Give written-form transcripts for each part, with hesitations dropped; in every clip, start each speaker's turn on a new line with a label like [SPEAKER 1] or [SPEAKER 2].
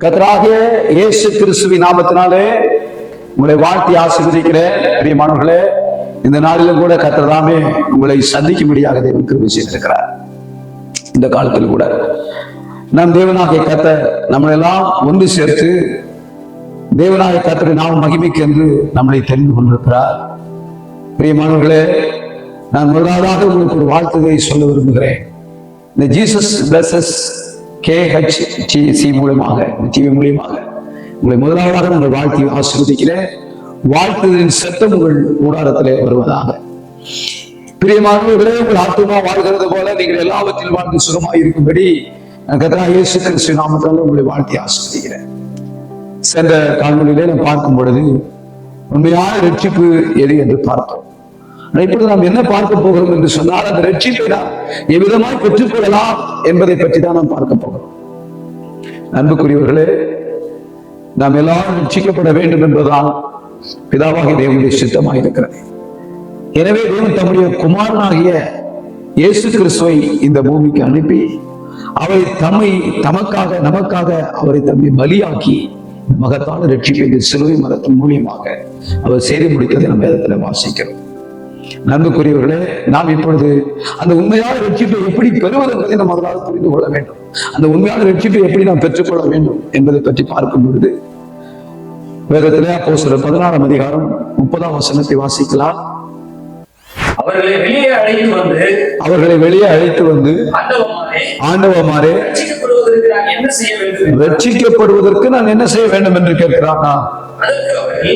[SPEAKER 1] கர்த்தராகிய இயேசு கிறிஸ்துவின் நாமத்தினாலே உங்களை வாழ்த்தி ஆசீர்வதிக்கிறேன். பிரியமானவர்களே, இந்த நாளிலும் கூட கர்த்தர் தாமே உங்களை சந்திக்கும்படியாக தேவன் கிருபை செய்திருக்கிறார். இந்த காலத்தில் கூட நம் தேவனாகிய கர்த்தர் நம்மளை எல்லாம் ஒன்று சேர்த்து தேவனாகிய கர்த்தரை நாம் மகிமைக்கு என்று நம்மளை தெரிந்து கொண்டிருக்கிறார். பிரியமானவர்களே, நான் முதலாவதாக உங்களுக்கு ஒரு வாழ்த்துதை சொல்ல விரும்புகிறேன். இந்த ஜீசஸ் பிளஸஸ் KHTC மூலமாக டிவி மூலியமாக உங்களை முதலாவதாக நாங்கள் வாழ்த்தி ஆசீர்வதிக்கிறேன். வாழ்த்துதலின் சத்தம் உங்கள் கூடாரத்திலே வருவதாக. பிரியமானவர்களே, உங்கள் ஆத்துமா வாழ்கிறது போல நீங்கள் எல்லாவற்றிலும் வாழ்ந்து சுகமாக இருக்கும்படி கர்த்தராகிய இயேசு கிறிஸ்து நாமத்தால் உங்களை வாழ்த்தி ஆசீர்வதிக்கிறேன். சென்ற காணொளியிலே நாம் பார்க்கும் பொழுது உண்மையான ரட்சிப்பு எது என்று பார்த்தோம். இப்பொழுது நாம் என்ன பார்க்க போகிறோம் என்று சொன்னால், அந்த ரட்சிப்பை நாம் எவ்விதமாய் பெற்றுக்கொள்ளலாம் என்பதை பற்றி தான் நாம் பார்க்க போகிறோம். அன்புக்குரியவர்களே, நாம் எல்லாரும் ரட்சிக்கப்பட வேண்டும் என்பதுதான் பிதாவாகிய தேவனுடைய சித்தமாக இருக்கிறது. எனவே தேவன் தம்முடைய குமாரனாகிய இயேசு கிறிஸ்துவை இந்த பூமிக்கு அனுப்பி அவரை நமக்காக அவரை தம்மை பலியாக்கி மகத்தான ரட்சிப்பை சிலுவை மரத்தின் மூலியமாக அவர் செய்து முடித்ததை நம்ம வேதத்தில் வாசிக்கிறோம். நண்புக்குரியவர்களே, நாம் இப்பொழுது அந்த உண்மையான ரட்சிப்பை எப்படி பெறுவது என்பதை நாம் முதலாவது புரிந்து கொள்ள வேண்டும். அந்த உண்மையான ரட்சிப்பை எப்படி நாம் பெற்றுக்கொள்ள வேண்டும் என்பதை பற்றி பார்க்கும் பொழுது வேதத்திலே அப்போஸ்தலர் 16ஆம் அதிகாரம் 30ஆம் வசனத்தை வாசிக்கலாம்.
[SPEAKER 2] அவர்களை வெளியே அழைத்து வந்து
[SPEAKER 1] ஆண்டவமாரே, ரட்சிக்கப்படுவதற்கு நான் என்ன செய்ய வேண்டும் என்று கேட்கிறான்.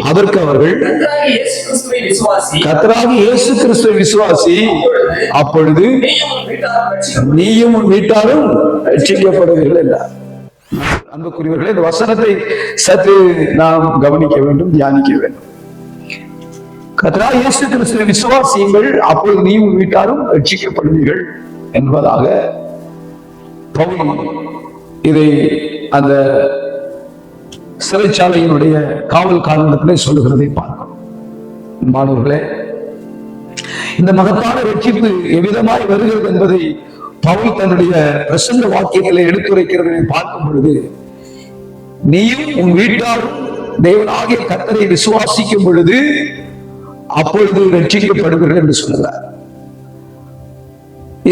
[SPEAKER 1] அதற்கு அவர்கள் கர்த்தராகிய இயேசு கிறிஸ்துவை விசுவாசி, அப்பொழுது நீயும் உன் வீட்டாரும் ரட்சிக்கப்படுவீர்கள் என்றார். அன்புக்குரியவர்களே, இந்த வசனத்தை சற்று நாம் கவனிக்க வேண்டும், தியானிக்க வேண்டும். கர்த்தராகிய இயேசு கிறிஸ்துவை விசுவாசியுங்கள், அப்பொழுது நீயும் உன் வீட்டாரும் ரட்சிக்கப்படுவீர்கள் என்பதாக பவுல் இதை அந்த சிறைச்சாலையினுடைய காவல் காரணத்திலே சொல்லுகிறதை பார்க்கிறோம். மாணவர்களே, இந்த மகத்தான ரட்சிப்பு எவ்விதமாய் வருகிறது என்பதை பவுல் தன்னுடைய பிரசங்க வாக்கியத்திலே எடுத்துரைக்கிறதை பார்க்கும் பொழுது, நீயும் உன் வீட்டாரும் தேவனாகிய கர்த்தரை விசுவாசிக்கும் பொழுது அப்பொழுது ரட்சிக்கப்படுவீர்கள் என்று சொல்லுகிறார்.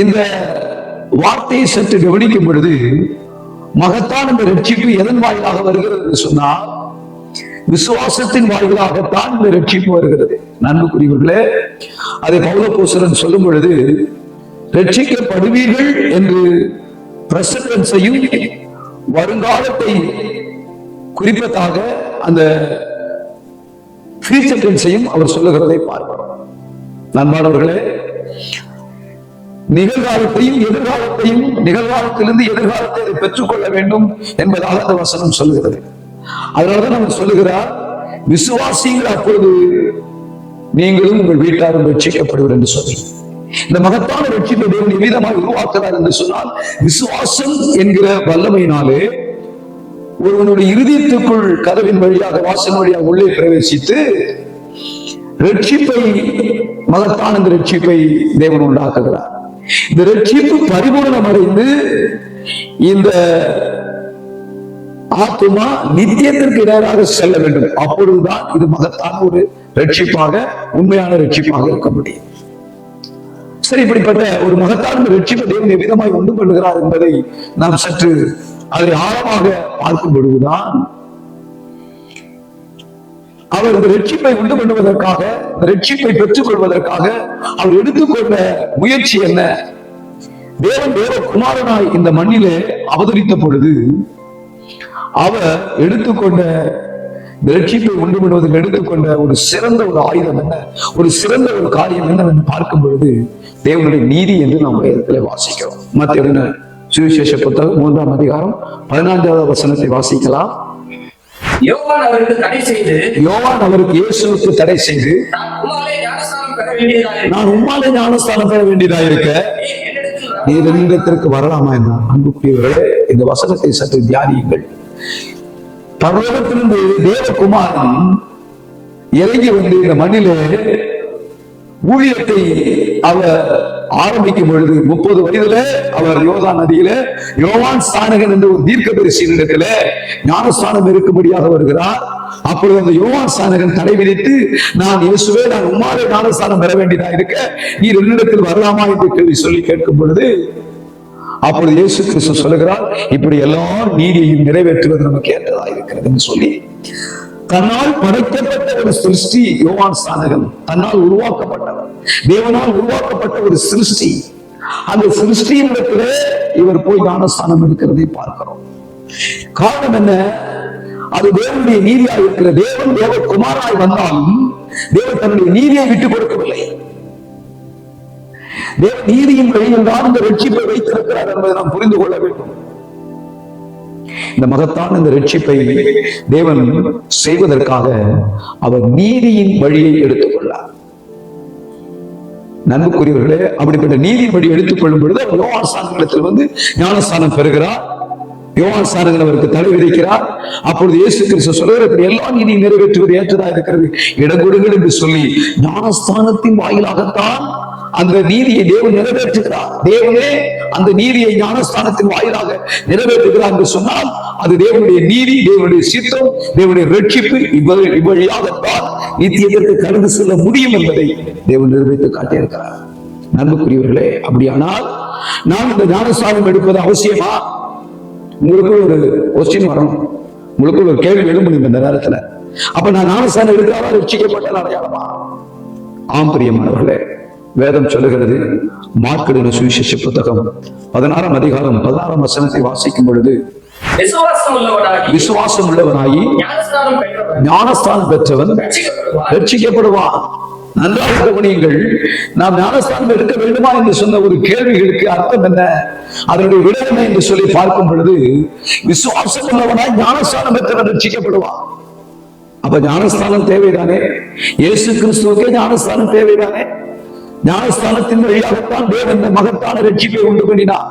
[SPEAKER 1] இந்த வார்த்தையை சற்று கவனிக்கும் பொழுது மகத்தான இந்த ரட்சிப்பு எதன் வாயிலாக வருகிறது என்று சொன்னால், விசுவாசத்தின் வாயிலாகத்தான் இந்த ரட்சிப்பு வருகிறது. நண்புக்குரியவர்களே, அதை பவுல் அப்போஸ்தலன் சொல்லும் பொழுது ரட்சிக்கப்படுவீர்கள் என்று பிரசன்டென்ஸையும் வருங்காலத்தை குறிப்பதாக அந்த ஃபியூச்சர் டென்ஸையும் அவர் சொல்லுகிறதை பார்க்கிறோம். நண்பர்களே, நிகழ்காலத்தையும் எதிர்காலத்தையும் நிகழ்காலத்திலிருந்து எதிர்காலத்தை பெற்றுக்கொள்ள வேண்டும் என்பதாக அந்த வசனம் சொல்லுகிறது. அதனாலதான் அவர் சொல்லுகிறார், விசுவாசிகள் அப்பொழுது நீங்களும் உங்கள் வீட்டாரும் ரட்சிக்கப்படுவர் என்று சொல்லி. இந்த மகத்தான ரட்சிப்பை தேவன் எவ்விதமாக உருவாக்குறார் என்று சொன்னால், விசுவாசம் என்கிற வல்லமையினாலே ஒருவனுடைய இருதயத்துக்குள் கதவின் வழியாக வாசல் வழியாக உள்ளே பிரவேசித்து ரட்சிப்பை, மகத்தான இந்த ரட்சிப்பை தேவன் உண்டாக்குகிறார். இந்த ரட்சிப்பு பரிபூர்ணம் அடைந்து இந்த ஆத்துமா நித்தியத்திற்கு இடையாக செல்ல வேண்டும். அப்பொழுதுதான் இது மகத்தான ஒரு ரட்சிப்பாக, உண்மையான ரட்சிப்பாக இருக்க முடியும். சரி, இப்படிப்பட்ட ஒரு மகத்தான ரட்சிப்பை தேவன் எவ்விதமாய் உண்டு பண்ணுகிறார் என்பதை நாம் சற்று அதை ஆழமாக பார்க்கும் பொழுதுதான் அவர் இந்த ரட்சிப்பை உண்டு பண்ணுவதற்காக, ரட்சிப்பை பெற்றுக் கொள்வதற்காக அவர் எடுத்துக்கொண்ட முயற்சி என்ன? தேவ குமாரனாய் இந்த மண்ணிலே அவதரித்த பொழுது அவர் எடுத்துக்கொண்ட ரட்சிப்பை உண்டு பண்ணுவதற்கு எடுத்துக்கொண்ட ஒரு சிறந்த ஒரு ஆயுதம் என்ன, ஒரு சிறந்த ஒரு காரியம் என்னவென்று பார்க்கும் பொழுது தேவனுடைய நீதி என்று நாம் வேதத்திலே வாசிக்கிறோம். மத்திய சுவிசேஷ புத்தகம் 3ஆம் அதிகாரம் 14வது வசனத்தை வாசிக்கலாம்.
[SPEAKER 2] யோவான் அவருக்கு இயேசுவுக்கு தடை செய்து,
[SPEAKER 1] நான் உம்மாலே ஞானஸ்தானம் பெற வேண்டியதாக இருக்க நீர் என்னிடத்திற்கு வரலாமா என்றார். அன்புக்குரியவர்களே, இந்த வசனத்தை சற்று தியானியுங்கள். பரலோகத்திலிருந்து தேவகுமாரன் இறங்கி வந்து இந்த மண்ணிலே ஊழியத்தை அவர் ஆரம்பிக்கும் பொழுது 30 வயதுல அவர் யோர்தான் நதியில யோவான் ஸ்நானகன் என்ற ஒரு தீர்க்கதரிசியினிடத்துல ஞானஸ்நானம் இருக்கும்படியாக வருகிறார். அப்பொழுது அந்த யோவான் ஸ்நானகன் தடை விதித்து, நான் இயேசுவே, நான் உம்மாலே ஞானஸ்நானம் பெற வேண்டியதா இருக்க நீர் என்னிடத்தில் வரலாமா என்று கேள்வி சொல்லி கேட்கும் பொழுது, அப்பொழுது இயேசு கிறிஸ்து சொல்லுகிறார், இப்படி எல்லா நீதியையும் நிறைவேற்றுவது நமக்கு ஏற்றதா இருக்கிறது என்று சொல்லி, தன்னால் படைக்கப்பட்ட ஒரு சிருஷ்டி யோவான் ஸ்நானகன், தன்னால் உருவாக்கப்பட்டவர், தேவனால் உருவாக்கப்பட்ட ஒரு சிருஷ்டி, அந்த சிருஷ்டியிடத்திலே இவர் போய் ஞானஸ்நானம் எடுக்கிறதை பார்க்கிறோம். காரணம் என்ன? அது தேவனுடைய நீதியாக இருக்கிற தேவன் தேவகுமாராய் வந்தாலும் தேவன் தன்னுடைய நீதியை விட்டுக் கொடுக்கவில்லை. தேவ நீதியின் வழியில் தான் இந்த ரட்சிப்பை வைத்திருக்கிறார் என்பதை நாம் புரிந்து கொள்ள வேண்டும். இந்த மகத்தான இந்த ரட்சிப்பை தேவன் செய்வதற்காக அவர் நீதியின் வழியை எடுத்துக் கொள்ளார். நன்மைக்குரியவர்களே, அப்படிப்பட்ட நீதியின் வழி எடுத்துக் கொள்ளும் பொழுது அவர் யோவான் ஸ்நானகனிடத்தில் வந்து ஞானஸ்நானம் பெறுகிறார். யோவான் ஸ்நானகன் அவருக்கு தடை விதிக்கிறார். அப்பொழுது இயேசு கிறிஸ்து சொல்கிறார், இப்படி எல்லா நீதியும் நிறைவேற்றுவது ஏற்றதா இருக்கிறது, இடம் கொடுங்கள் என்று சொல்லி ஞானஸ்தானத்தின் வாயிலாகத்தான் அந்த நீதியை தேவன் நிறைவேற்றுகிறார். தேவனே அந்த நீதியை ஞானஸ்தானத்தின் வாயிலாக நிறைவேற்றுகிறார் என்று சொன்னால் அது தேவனுடைய நீதி, தேவனுடைய சித்தம், தேவனுடைய ரட்சிப்பு. இவ்வழியாகத்தான் நித்தியத்திற்கு கடந்து செல்ல முடியும் என்பதை தேவன் நிறைவேற்றி காட்டியிருக்கிறார். நன்மைக்குரியவர்களே, அப்படியானால் நாம் இந்த ஞானஸ்தானம் எடுப்பது அவசியமா? உங்களுக்கு ஒரு கொஸ்டின் வரணும், உங்களுக்கு ஒரு கேள்வி எழும்பணும் இந்த நேரத்துல. அப்ப நான் ஞானஸ்தானம் எடுத்தாலும் ரட்சிக்கப்பட்ட அடையாளமா? ஆம் பிரியமானவர்களே, வேதம் சொல்லுகிறது, மார்க் எழுதின சுவிசேஷ புத்தகம் 16ஆம் அதிகாரம் 16ஆம் வசனத்தை வாசிக்கும் பொழுது, விசுவாசம் உள்ளவனாகி ஞானஸ்தானம் பெற்றவன் ரட்சிக்கப்படுவான். நன்றாக கவனியுங்கள். நாம் ஞானஸ்தானம் எடுக்க வேண்டுமா என்று சொன்ன ஒரு கேள்விகளுக்கு அர்த்தம் என்ன, அதனுடைய விட என்ன என்று சொல்லி பார்க்கும் பொழுது, விசுவாசம் உள்ளவனாய் ஞானஸ்தானம் பெற்றவன் ரட்சிக்கப்படுவான். அப்ப ஞானஸ்தானம் தேவைதானே? இயேசு கிறிஸ்துவுக்கே ஞானஸ்தானம் தேவைதானே? ஞானஸ்தானத்தின் வழியாகத்தான் தேவன் இந்த மகத்தான ரட்சிப்பை உண்டு பண்ணினார்.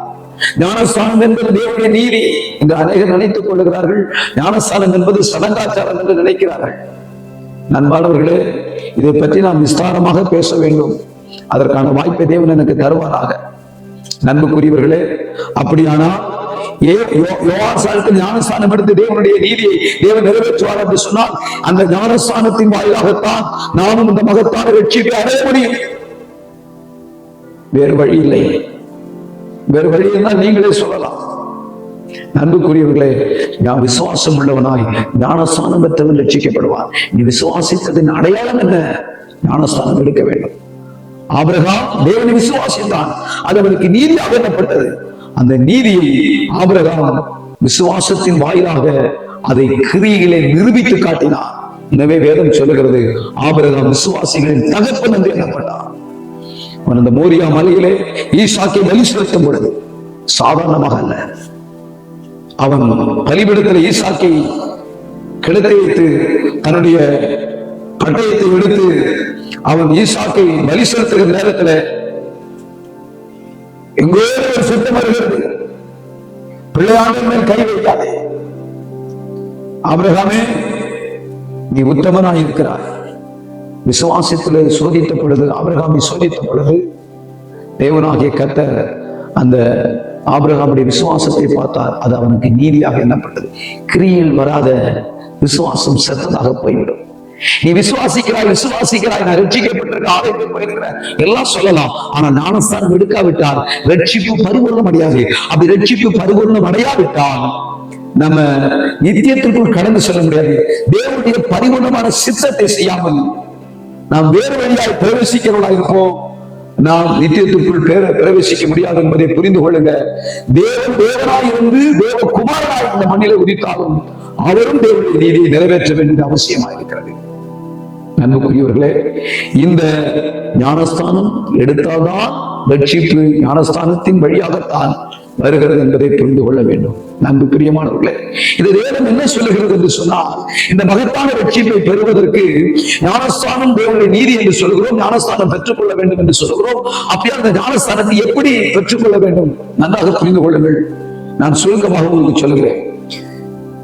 [SPEAKER 1] ஞானஸ்தானம் என்பது தேவனுடைய நீதி என்று அநேகர் நினைத்துக் கொள்ளுகிறார்கள். ஞானஸ்தானம் என்பது சடங்காச்சாரம் என்று நினைக்கிறார்கள். நண்பானவர்களே, இதை பற்றி நாம் விஸ்தாரமாக பேச வேண்டும். அதற்கான வாய்ப்பை தேவன் எனக்கு தருவாராக. நண்புக்குரியவர்களே, அப்படியானால் ஞானஸ்தானம் எடுத்து தேவனுடைய நீதியை தேவன் நிறைவேற்றுவார் என்று சொன்னால் அந்த ஞானஸ்தானத்தின் வாயிலாகத்தான் நாமும் இந்த மகத்தான ரட்சிப்பை அடைய முடியும். வேறு வழி இல்லை. வேறு வழி என்றால் நீங்களே சொல்லலாம். நன்மைக்குரியவர்களே, நான் விசுவாசம் உள்ளவனாய் ஞானஸ்தானம் பெற்றவன் ரட்சிக்கப்படுவான். நீ விசுவாசித்ததின் அடையாளம் என்ன? ஞானஸ்தானம் எடுக்க வேண்டும். ஆபிரகாம் தேவனை விசுவாசித்தான், அது அவனுக்கு நீதியாக எண்ணப்பட்டது. அந்த நீதியை ஆபிரகாம் விசுவாசத்தின் வாயிலாக அதை கிரியையிலே நிரூபித்து காட்டினார். எனவே வேதம் சொல்லுகிறது, ஆபிரகாம் விசுவாசிகளின் தகப்பன் என்று எண்ணப்பட்டார். அவன் அந்த மோரியா மலையிலே ஈசாக்கை பலி செலுத்தும் பொழுது சாதாரணமாக அல்ல, அவன் பலிபீடத்தில் ஈசாக்கை கிடத்தி வைத்து தன்னுடைய பட்டயத்தை எடுத்து அவன் ஈசாக்கை பலி செலுத்துகிற நேரத்தில் எங்கோ ஒரு சுத்தம் வருகிறது, பிள்ளையாண்ட மேல் கை வைக்காதே, ஆபிரகாமே நீ உத்தமனாய் இருக்கிறாய். விசுவாசத்தில் சோதித்த பொழுது, ஆபிரகாமை சோதித்த பொழுது தேவனாகிய கர்த்தர் அந்த ஆபிரகாமுடைய விசுவாசத்தை பார்த்தார். அது அவனுக்கு நீதியாக எண்ணப்பட்டது. கிரியில் வராத விசுவாசம் செத்ததாக போய்விடும். நீ விசுவாசிக்கிறாய் நான் ரட்சிக்கப்பட்டிருக்க ஆலயத்தில் போயிருக்கிறேன் எல்லாம் சொல்லலாம், ஆனா ஞானஸ்தானம் எடுக்காவிட்டால் ரட்சிப்பு பரிபூர்ணம் அடையாது. அப்படி ரட்சிப்பு பரிபூர்ணம் அடையாவிட்டால் நம்ம நித்தியத்திற்குள் கடந்து செல்ல முடியாது. தேவனுடைய பரிபூர்ணமான சித்தத்தை செய்யாமல் நாம் வேறு வழியாக பிரவேசிக்கிறவர்களா இருப்போம். நாம் நித்தியத்திற்குள் பிரவேசிக்க முடியாது என்பதை புரிந்து கொள்ளுங்க. தேவனாய் இருந்து தேவகுமாரனாய் இந்த மண்ணிலே உதித்தாலும் அவரும் தேவனுடைய நீதியை நிறைவேற்ற வேண்டிய அவசியமாக இருக்கிறது. நன்மைக்குரியவர்களே, இந்த ஞானஸ்தானம் எடுத்தால்தான் ரட்சிப்பு ஞானஸ்தானத்தின் வழியாகத்தான் வருகிறது என்பதை புரிந்து கொள்ள வேண்டும். நன்கு பிரியமானவர்களே, இது வேதம் என்ன சொல்லுகிறது என்று சொன்னால், இந்த மகத்தான ரட்சிப்பை பெறுவதற்கு ஞானஸ்தானம் தேவனுடைய நீதி என்று சொல்கிறோம், ஞானஸ்தானம் பெற்றுக்கொள்ள வேண்டும் என்று சொல்கிறோம். அப்படியே அந்த ஞானஸ்தானத்தை எப்படி பெற்றுக்கொள்ள வேண்டும் நன்றாக புரிந்து கொள்ளுங்கள். நான் சுருக்கமாக உங்களுக்கு சொல்கிறேன்.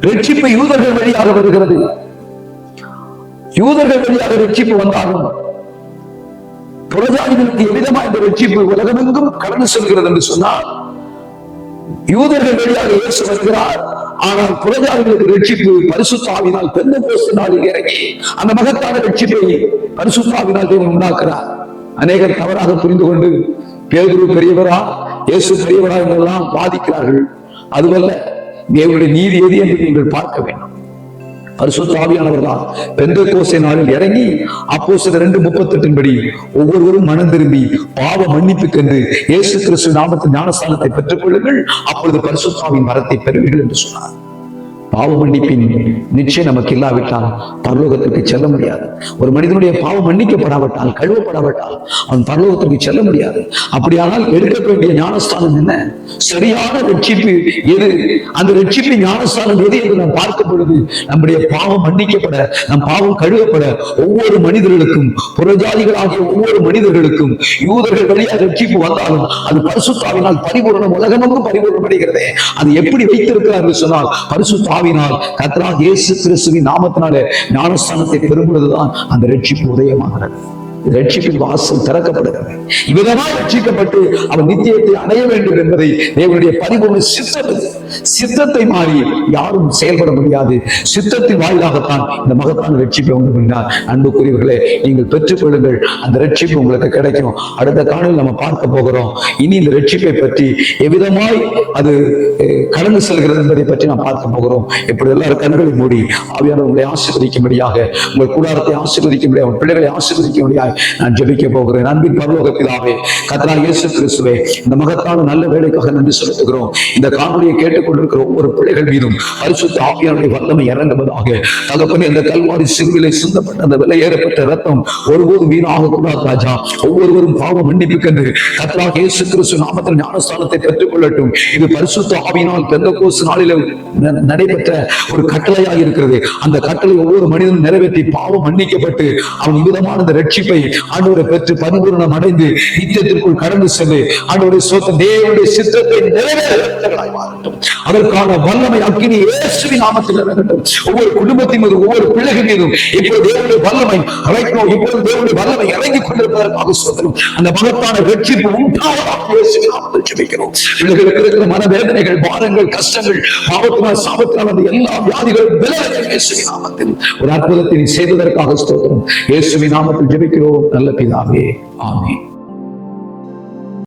[SPEAKER 1] ரட்சிப்பு யூதர்கள் வழியாக வருகிறது. யூதர்கள் வழியாக ரட்சிப்பு வந்தாலும் புறஜாதிகளுக்கு எவ்விதமா இந்த ரட்சிப்பு உலகமெங்கும் கடந்து செல்கிறது என்று சொன்னால், யூதர்கள் வழியாக இயேசு வருகிறார். ஆனால் புறஜாதிகளுக்கு ரட்சிப்பு பரிசுத்த ஆவியினால் பெந்தெகோஸ்து நாளில் இறங்கி அந்த மகத்தான ரட்சிப்பை பரிசுத்த ஆவியினால் தேவன் உண்டாக்குறார். அநேகர் தவறாக புரிந்து கொண்டு பேதுரு பெரியவரா இயேசு பெரியவரா என்றெல்லாம் வாதிக்கிறார்கள். அதுவல்ல, தேவனுடைய நீதி எது என்று நீங்கள் பார்க்க வேண்டும். பரிசுத்த ஆவியானவர் தான் பெந்தெகோஸ்தே நாளில் இறங்கி அப்போஸ்தலர் 2:38 படி ஒவ்வொருவரும் மனம் திரும்பி பாவ மன்னிப்புக்கென்று இயேசு கிறிஸ்து நாமத்தில் ஞானஸ்தானத்தை பெற்றுக் கொள்ளுங்கள், அப்பொழுது பரிசுத்த ஆவியின் வரத்தை பெறுவீர்கள் என்று சொன்னார். பாவ மன்னிப்பின் நிச்சயம் நமக்கு இல்லாவிட்டால் பரலோகத்திற்கு செல்ல முடியாது. ஒரு மனிதனுடைய பாவம் மன்னிக்கப்படாவிட்டால், கழுவப்படாவிட்டால் அவன் பரலோகத்திற்கு செல்ல முடியாது. அப்படியானால் எடுக்க வேண்டிய ஞானஸ்தானம் என்ன? சரியான ரட்சிப்பு எது? அந்த ரட்சிப்பின் ஞானஸ்தானம் எது என்று நாம் பார்க்கும் பொழுது, நம்முடைய பாவம் மன்னிக்கப்பட, நம் பாவம் கழுவப்பட ஒவ்வொரு மனிதர்களுக்கும், புறஜாதிகளாகிய ஒவ்வொரு மனிதர்களுக்கும் யூதர்கள் வழியாக ரட்சிப்பு வந்தாலும் அது பரிசுத்த ஆவியினால் பரிபூரணம், உலகமெங்கும் பரிபூரணம் அடைகிறது. அது எப்படி வைத்திருக்கிறார் என்று சொன்னால், பரிசுத்த ஆவியினால் கர்த்தராகிய இயேசு கிறிஸ்துவின் நாமத்தினாலே ஞானஸ்தானத்தை பெறும் பொழுதுதான் அந்த ரட்சிப்பு உதயமாகிறது. ரட்சிப்பின் வாசல் திறக்கப்படுகிறது. இவ்விதமாக ரட்சிக்கப்பட்டு அவன் நித்தியத்தை அடைய வேண்டும் என்பதை தேவனுடைய பரிபூர்ண சித்தத்தை மாறி யாரும் செயல்பட முடியாது. சித்தத்தின் வாயிலாகத்தான் இந்த மகத்தான ரட்சிப்பை உண்டு பண்ணினார். அன்புக்குரியவர்களே, நீங்கள் பெற்றுக் கொள்ளுங்கள், அந்த ரட்சிப்பு உங்களுக்கு கிடைக்கும். அடுத்த காலையில் நம்ம பார்க்க போகிறோம். இனி இந்த ரட்சிப்பை பற்றி எவ்விதமாய் அது கடந்து செல்கிறது என்பதை பற்றி நாம் பார்க்க போகிறோம். இப்படி எல்லாரும் கண்களை மூடி ஆவியானவர் உங்களை ஆசீர்வதிக்கும்படியாக, உங்கள் கூடாரத்தை ஆசீர்வதிக்கும்படியாக, உங்கள் பிள்ளைகளை ஆசீர்வதிக்கும்படியாக நான் ஜெபிக்க போகிறேன். அன்பின் பரலோக பிதாவே, கர்த்தராகிய இயேசு கிறிஸ்துவே, இந்த மகத்தான நல்ல வேலைக்காக நன்றி செலுத்துகிறோம். இந்த காணொலியை கேட்டுக்கொண்டிருக்கிற ஒவ்வொரு பிள்ளைகள் மீதும் பரிசுத்த ஆவியானுடைய வல்லமை இறங்குவதாக. தகப்பனே, இந்த கல்வாரி சிலுவையிலே சிந்தப்பட்ட அந்த விலையேறப்பட்ட ரத்தம் ஒருபோதும் வீணாக கூடாது ராஜா. ஒவ்வொருவரும் பாவ மன்னிப்புக்கென்று கர்த்தராகிய இயேசு கிறிஸ்து நாமத்தில் ஞானஸ்தானத்தை பெற்றுக் கொள்ளட்டும். இது பரிசுத்த ஆவியினால் பெந்தெகோஸ்து நாளிலே நடைபெற்ற ஒரு கட்டளையாக இருக்கிறது. அந்த கட்டளை ஒவ்வொரு மனிதனும் நிறைவேற்றி பாவம் மன்னிக்கப்பட்டு அவன் விதமான இந்த ரட்சிப்பை ஆண்டவரை பெற்று பரிபூரணம் அடைந்து நித்தியத்திற்குள் கடந்து சென்று ஆண்டவருடைய சொந்த தேவனுடைய சித்தத்தை நிறைவேற்றலாய் மாறட்டும். அதற்கான வல்லமை அக்கினி இயேசுவின் நாமத்தில் இறங்கட்டும். ஒவ்வொரு குடும்பத்தின் மீதும், ஒவ்வொரு பிள்ளைகள் மீதும் இப்போது தேவனுடைய வல்லமை அழைக்கணும். இப்போது தேவனுடைய வல்லமை இறங்கிக் கொண்டிருப்பதற்காக சொல்கிறோம். அந்த மகத்தான ரட்சிப்பு உண்டாவதாக இயேசுவின் நாமத்தில் ஜெபிக்கிறோம். பிள்ளைகளுக்கு இருக்கிற மனவேதனைகள், பாரங்கள், கஷ்டங்கள், பாவத்தினால் சாபத்தினால் அந்த எல்லா வியாதிகளும் விலக இயேசுவின் நாமத்தில் ஒரு அற்புதத்தை செய்ததற்காக ஸ்தோத்திரம். இயேசுவின் நாமத்தில் ஜெபிக்கிறோம் நல்ல பிதாவே, ஆமென்.